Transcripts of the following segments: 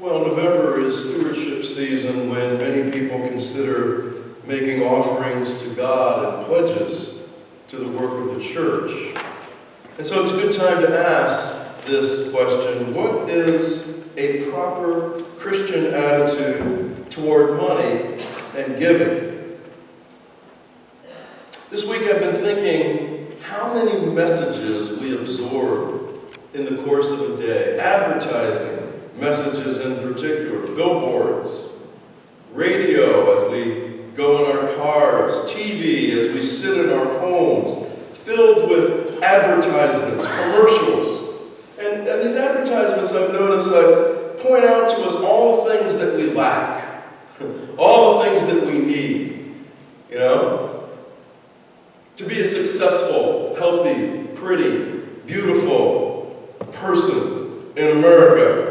Well, November is stewardship season when many people consider making offerings to God and pledges to the work of the church. And so it's a good time to ask this question: what is a proper Christian attitude toward money and giving? This week I've been thinking how many messages we absorb in the course of a day. Advertising messages in particular, billboards, radio as we go in our cars, TV as we sit in our homes, filled with advertisements, commercials. And these advertisements, I've noticed, point out to us all the things that we lack, all the things that we need, to be a successful, healthy, pretty, beautiful person in America.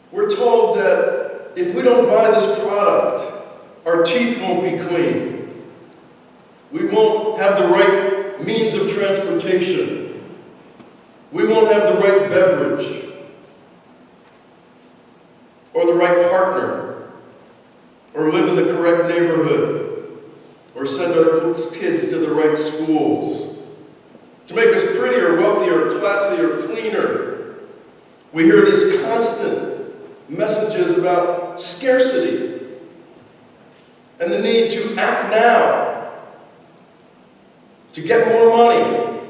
We're told that if we don't buy this product, our teeth won't be clean. We won't have the right means of transportation. We won't have the right beverage or the right partner or live in the correct neighborhood or send our kids to the right schools. To make us prettier, wealthier, classier, cleaner. We hear these constant messages about scarcity and the need to act now, to get more money,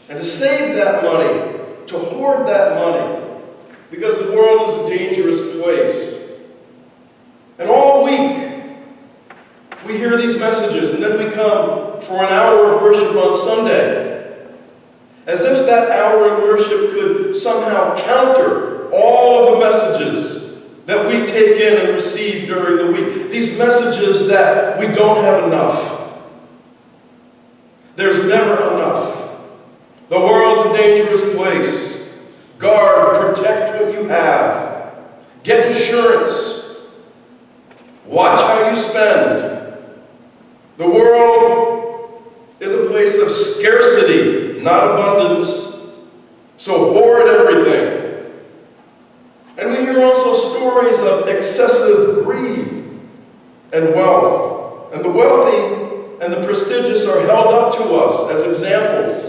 and to save that money, to hoard that money, because the world is a dangerous place. And all week, we hear these messages, and then we come for an hour of worship on Sunday, as if that hour in worship could somehow counter all of the messages that we take in and receive during the week. These messages that we don't have enough. There's never enough. The world's a dangerous place. Guard, protect what you have. Get insurance. Watch how you spend. The world is a place of scarcity, not abundance. So hoard everything. And we hear also stories of excessive greed and wealth. And the wealthy and the prestigious are held up to us as examples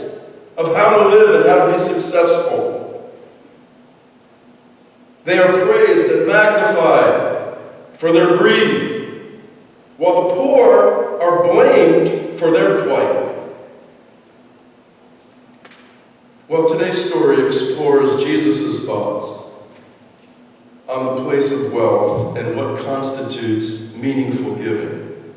of how to live and how to be successful. They are praised and magnified for their greed, while the poor are blamed for their plight. Well, today's story explores Jesus' thoughts on the place of wealth and what constitutes meaningful giving.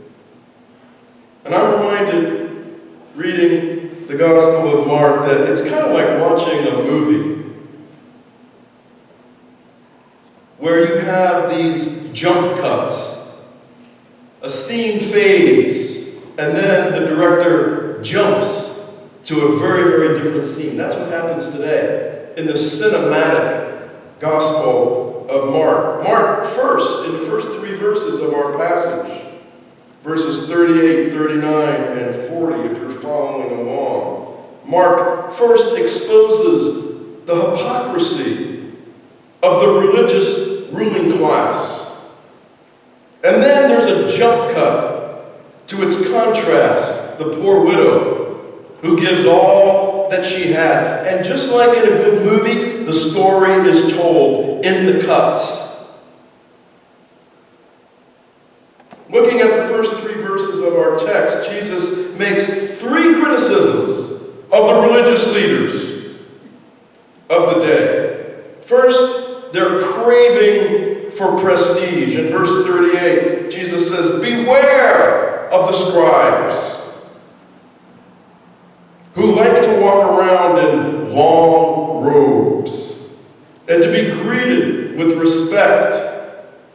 And I'm reminded, reading the Gospel of Mark, that it's kind of like watching a movie where you have these jump cuts. A scene fades, and then the director jumps to a very, very different scene. That's what happens today in the cinematic Gospel of Mark. Mark first, in the first three verses of our passage, verses 38, 39, and 40, if you're following along. Mark first exposes the hypocrisy of the religious ruling class. And then there's a jump cut to its contrast, the poor widow, who gives all that she had. And just like in a good movie, the story is told in the cuts. Looking at the first three verses of our text, Jesus makes three criticisms of the religious leaders of the day. First, they're craving for prestige. In verse 38, Jesus says, "Beware of the scribes, who like to walk around in long robes and to be greeted with respect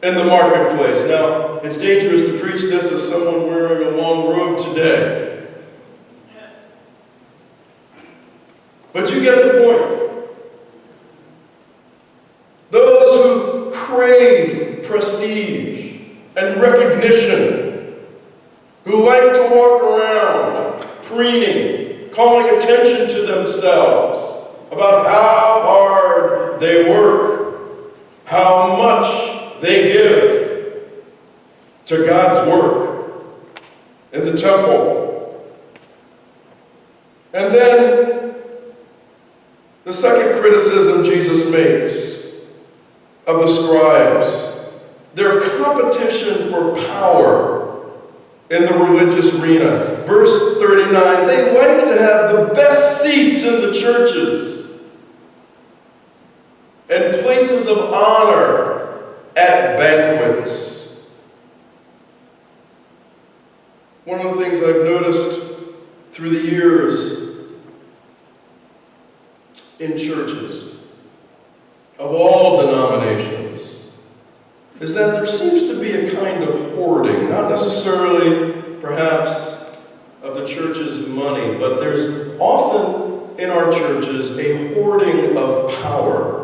in the marketplace." Now, it's dangerous to preach this as someone wearing a long robe today. But you get the point. Those who crave prestige and recognition, who like to walk around preening, calling attention to themselves about how hard they work The second criticism Jesus makes of the scribes, their competition for power in the religious arena. Verse 39, they like to have the best seats in the churches and places of honor at banquets. One of the things I've noticed through the years in churches of all denominations is that there seems to be a kind of hoarding, not necessarily perhaps of the church's money, but there's often in our churches a hoarding of power.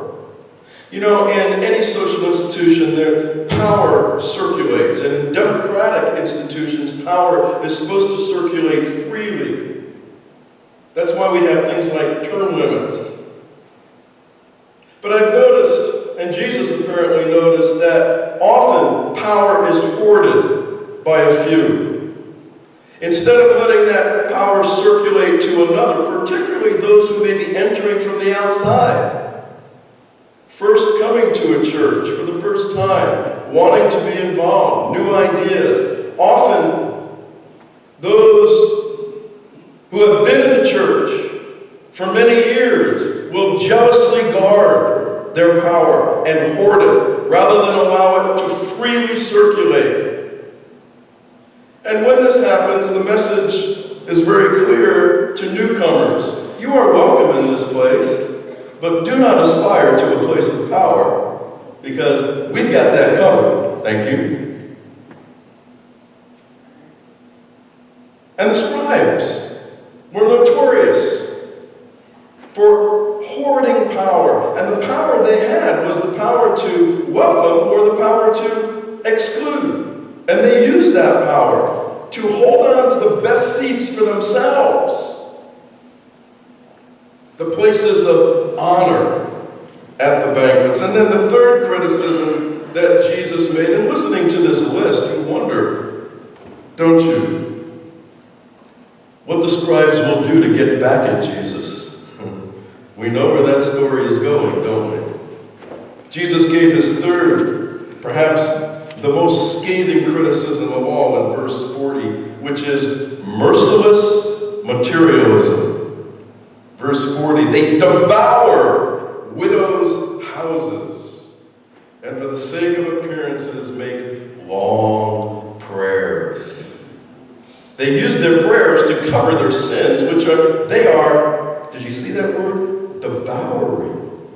You know, in any social institution, their power circulates, and in democratic institutions, power is supposed to circulate freely. That's why we have things like term limits. But I've noticed, and Jesus apparently noticed, that often power is hoarded by a few. Instead of letting that power circulate to another, particularly those who may be entering from the outside, first coming to a church for the first time, wanting to be involved, new ideas. Often, those who have been in the church for many years will jealously guard their power and hoard it, rather than allow it to freely circulate. And when this happens, the message is very clear to newcomers. You are welcome in this place, but do not aspire to a place of power, because we've got that covered. Thank you. And the scribes were notorious for hoarding power. And the power they had was the power to welcome or the power to exclude. And they used that power to hold on to the best seats for themselves. The places of honor at the banquets. And then the third criticism that Jesus made, and listening to this list, you wonder, don't you, what the scribes will do to get back at Jesus. We know where that story is going, don't we? Jesus gave his third, perhaps the most scathing criticism of all in verse 40, which is merciless materialism. Verse 40, they devour widows' houses, and for the sake of appearances make long prayers. They use their prayers to cover their sins, which are, did you see that word? Devouring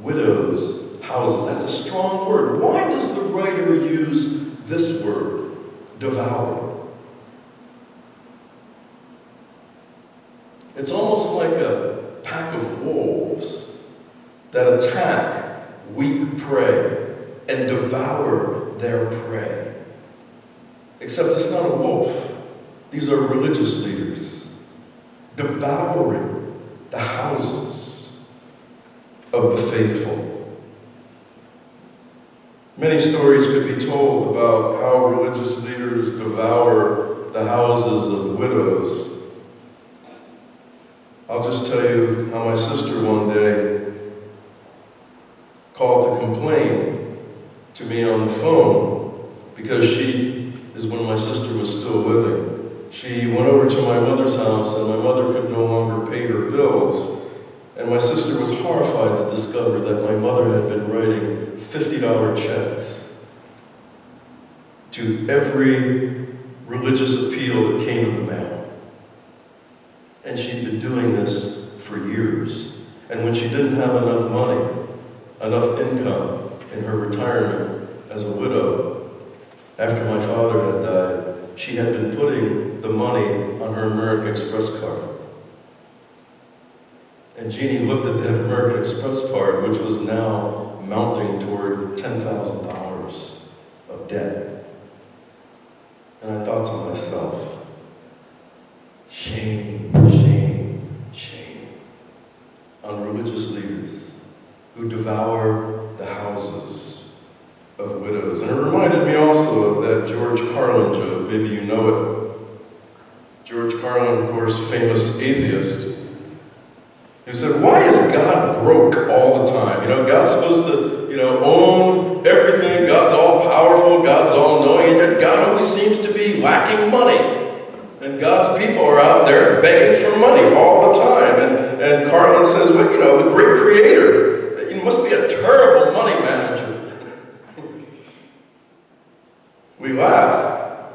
widows' houses. That's a strong word. Why does the writer use this word, devour? It's almost like a pack of wolves that attack weak prey and devour their prey. Except it's not a wolf. These are religious leaders devouring the houses of the faithful. Many stories could be told about how religious leaders devour the houses of widows. I'll just tell you how my sister one day called to complain to me on the phone because she is when my sister was still living. She went over to my mother's house, and my mother could no longer pay her bills. And my sister was horrified to discover that my mother had been writing $50 checks to every religious appeal that came in the mail. And she'd been doing this for years. And when she didn't have enough money, enough income in her retirement as a widow, after my father had died, she had been putting the money on her American Express card. And Jeannie looked at that American Express card, which was now mounting toward $10,000 of debt. And I thought to myself, shame, shame, shame on religious leaders who devour the houses of widows. And it reminded me also of that George Carlin joke. Maybe you know it. George Carlin, of course, famous atheist, He said, why is God broke all the time? God's supposed to, own everything. God's all powerful. God's all knowing. And yet God always seems to be lacking money. And God's people are out there begging for money all the time. And Carlin says, well, the great creator, you must be a terrible money manager. We laugh.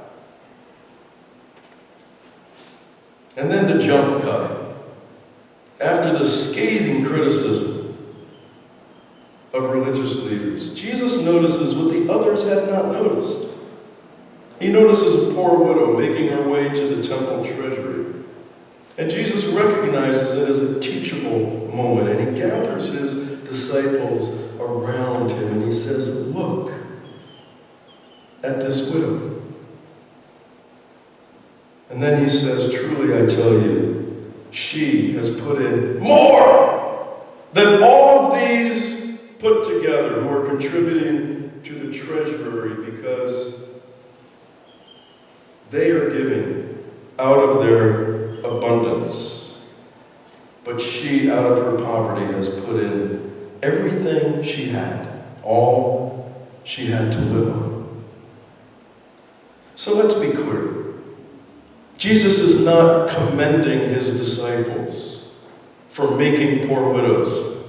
And then the jump cut. After the scathing criticism of religious leaders, Jesus notices what the others had not noticed. He notices a poor widow making her way to the temple treasury. And Jesus recognizes it as a teachable moment, and he gathers his disciples around him, and he says, look at this widow. And then he says, truly I tell you, she has put in more than all of these put together who are contributing to the treasury, because they are giving out of their abundance. But she, out of her poverty, has put in everything she had, all she had to live on. So let's be clear. Jesus is not commending his disciples for making poor widows.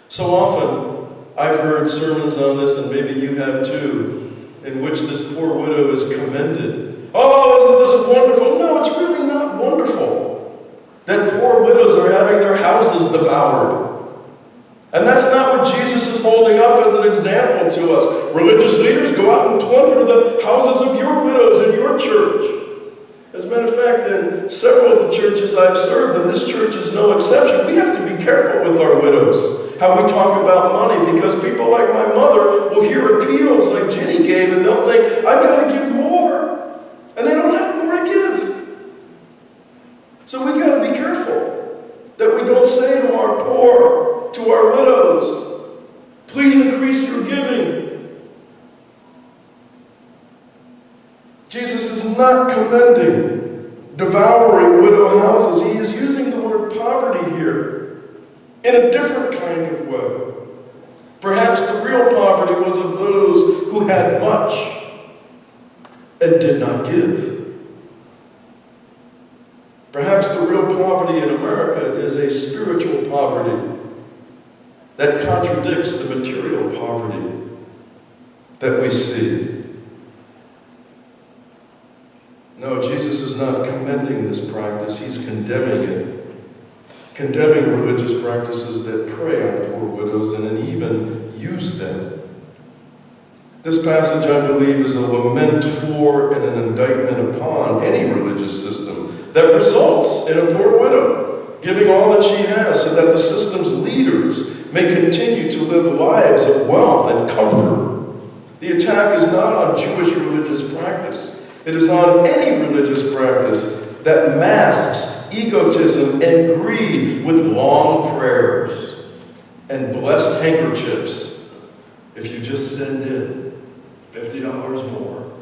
So often, I've heard sermons on this, and maybe you have too, in which this poor widow is commended. Oh, isn't this wonderful? No, it's really not wonderful that poor widows are having their houses devoured. And that's not what Jesus is holding up as an example to us. Religious leaders, go out and plunder the houses of your widows in your church. As a matter of fact, in several of the churches I've served, and this church is no exception, we have to be careful with our widows, how we talk about money, because people like my mother will hear appeals like Jenny gave, and they'll think, I've got to give more. And they don't have more to give. So we've got to be careful that we don't say to our poor, to our widows, please increase your giving. Jesus is not commending devouring widow houses. He is using the word poverty here in a different kind of way. Perhaps the real poverty was of those who had much and did not give. Perhaps the real poverty in America is a spiritual poverty that contradicts the material poverty that we see. No, Jesus is not commending this practice. He's condemning it. Condemning religious practices that prey on poor widows and then even use them. This passage, I believe, is a lament for and an indictment upon any religious system that results in a poor widow giving all that she has so that the system's leaders may continue to live lives of wealth and comfort. The attack is not on Jewish religious practice. It is on any religious practice that masks egotism and greed with long prayers and blessed handkerchiefs if you just send in $50 more.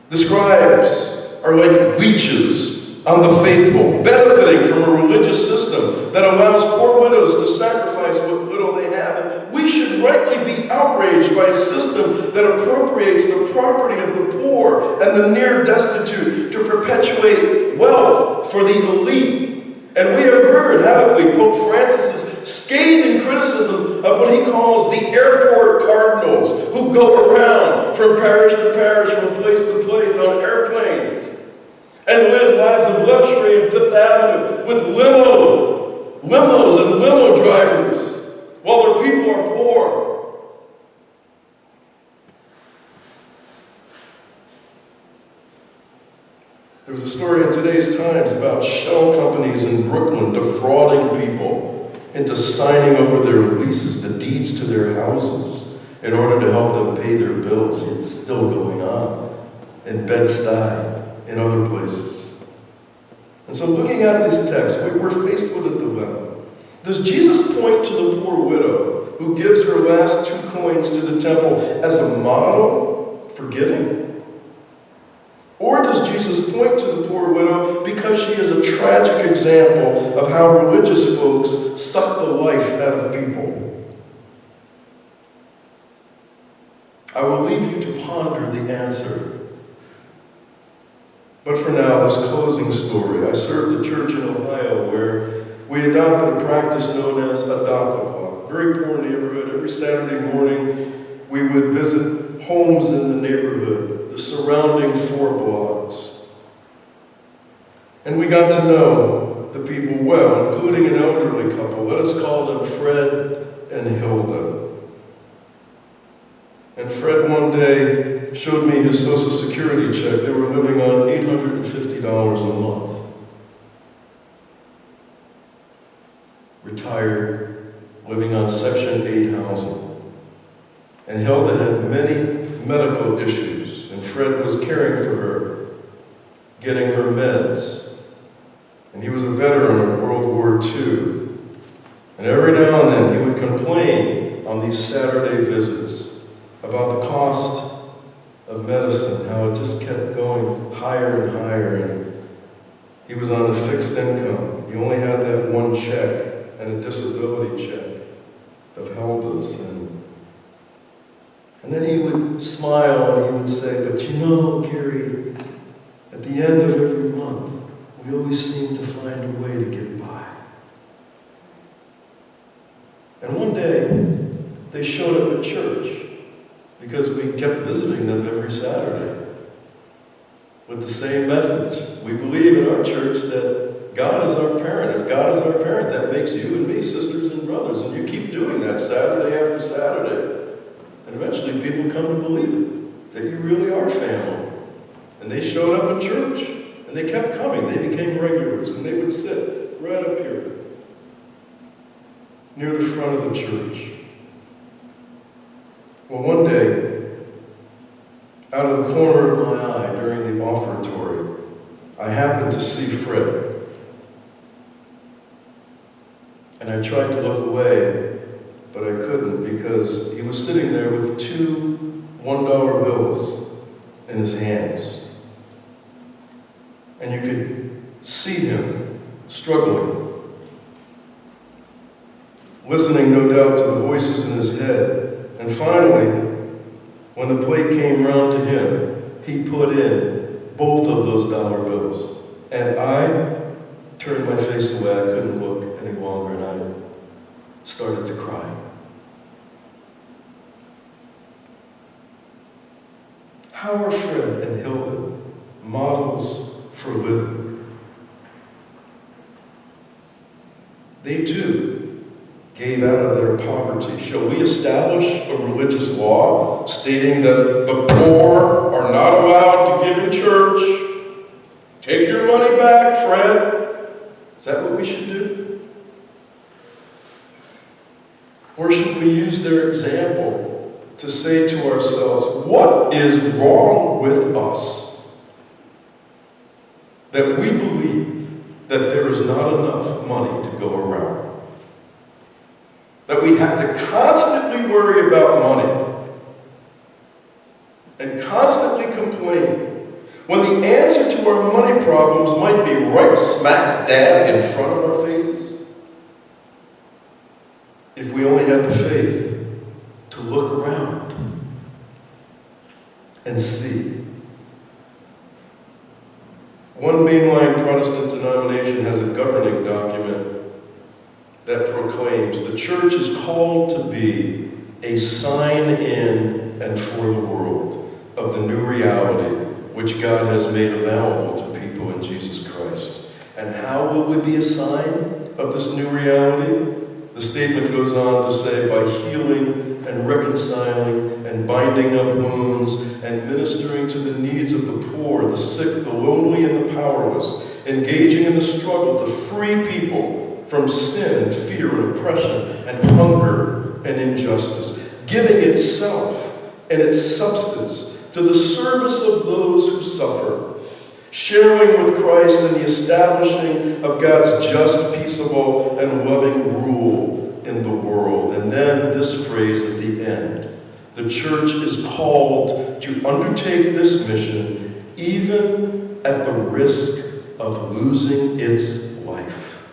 The scribes are like leeches on the faithful, benefiting from a religious system that allows poor widows to sacrifice what little they have. And we should rightly be outraged by a system that appropriates the property of the poor and the near destitute to perpetuate wealth for the elite. And we have heard, haven't we, Pope Francis's scathing criticism of what he calls the airport cardinals who go around from parish to parish, from place to place on airplanes and live lives of luxury in Fifth Avenue with limos and limo drivers while their people are poor. There was a story in today's Times about shell companies in Brooklyn defrauding people into signing over their leases, the deeds to their houses, in order to help them pay their bills. It's still going on in Bed-Stuy, in other places. And so looking at this text, we're faced with a dilemma. Does Jesus point to the poor widow who gives her last 2 coins to the temple as a model for giving? Or does Jesus point to the poor poor widow because she is a tragic example of how religious folks suck the life out of people. I will leave you to ponder the answer. But for now, this closing story. I served a church in Ohio where we adopted a practice known as Adopt-A-Block. Very poor neighborhood. Every Saturday morning, we would visit homes in the neighborhood, the surrounding 4 blocks. And we got to know the people well, including an elderly couple. Let us call them Fred and Hilda. And Fred one day showed me his Social Security check. They were living on $850 a month. Retired, living on Section 8 housing. And Hilda had many medical issues, and Fred was caring for her, getting her meds. And he was a veteran of World War II. And every now and then he would complain on these Saturday visits about the cost of medicine, how it just kept going higher and higher. And he was on a fixed income. He only had that one check and a disability check of Hilda's. And then he would smile and he would say, but you know, Carrie, at the end of every month, we always seem to find a way to get by. And one day, they showed up at church because we kept visiting them every Saturday with the same message. We believe in our church that God is our parent. If God is our parent, that makes you and me sisters and brothers. And you keep doing that Saturday after Saturday. And eventually people come to believe it, that you really are family. And they showed up in church, and they kept coming. They became regulars, and they would sit right up here, near the front of the church. Well, one day, out of the corner of my eye during the offertory, I happened to see Fred. And I tried to look away, but I couldn't because he was sitting there with 2 $1 bills in his hands. And you could see him struggling, listening no doubt to the voices in his head. And finally, when the plate came round to him, he put in both of those dollar bills. And I turned my face away. I couldn't look any longer, and I started to cry. How are Fred and Hilda models for living? They too gave out of their poverty. Shall we establish a religious law stating that the poor are not allowed to give in church? Take your money back, Fred. Is that what we should do? Or should we use their example to say to ourselves, what is wrong with us that we believe that there is not enough money to go around? That we have to constantly worry about money and constantly complain when the answer to our money problems might be right smack dab in front of our faces? If we only had the faith to look around and see. One mainline Protestant denomination has a governing document that proclaims the church is called to be a sign in and for the world of the new reality which God has made available to people in Jesus Christ. And how will we be a sign of this new reality? The statement goes on to say, by healing and reconciling and binding up wounds and ministering to the needs of the poor, the sick, the lonely, and the powerless, engaging in the struggle to free people from sin and fear and oppression and hunger and injustice, giving itself and its substance to the service of those who suffer, sharing with Christ in the establishing of God's just, peaceable, and loving rule in the world. And then this phrase at the end, the church is called to undertake this mission even at the risk of losing its life.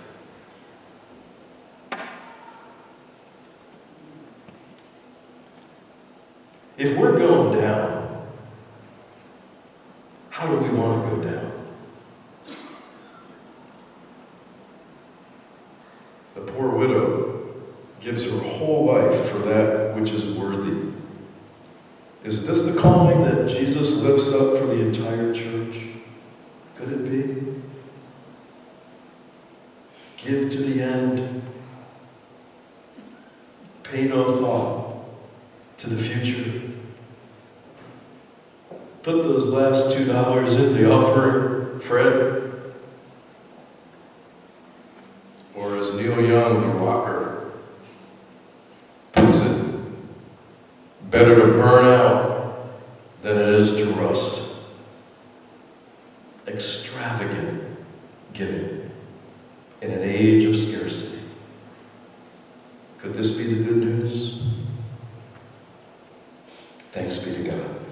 If we're going down, how do we want to go down? The poor widow gives her whole life for that which is worthy. Is this the calling that Jesus lifts up for the entire church? Could it be? Give to the end. Pay no thought to the future. Put those last $2 in the offering, Fred. Or as Neil Young, the rocker, puts it, better to burn out than it is to rust. Extravagant giving in an age of scarcity. Could this be the good news? Thanks be to God.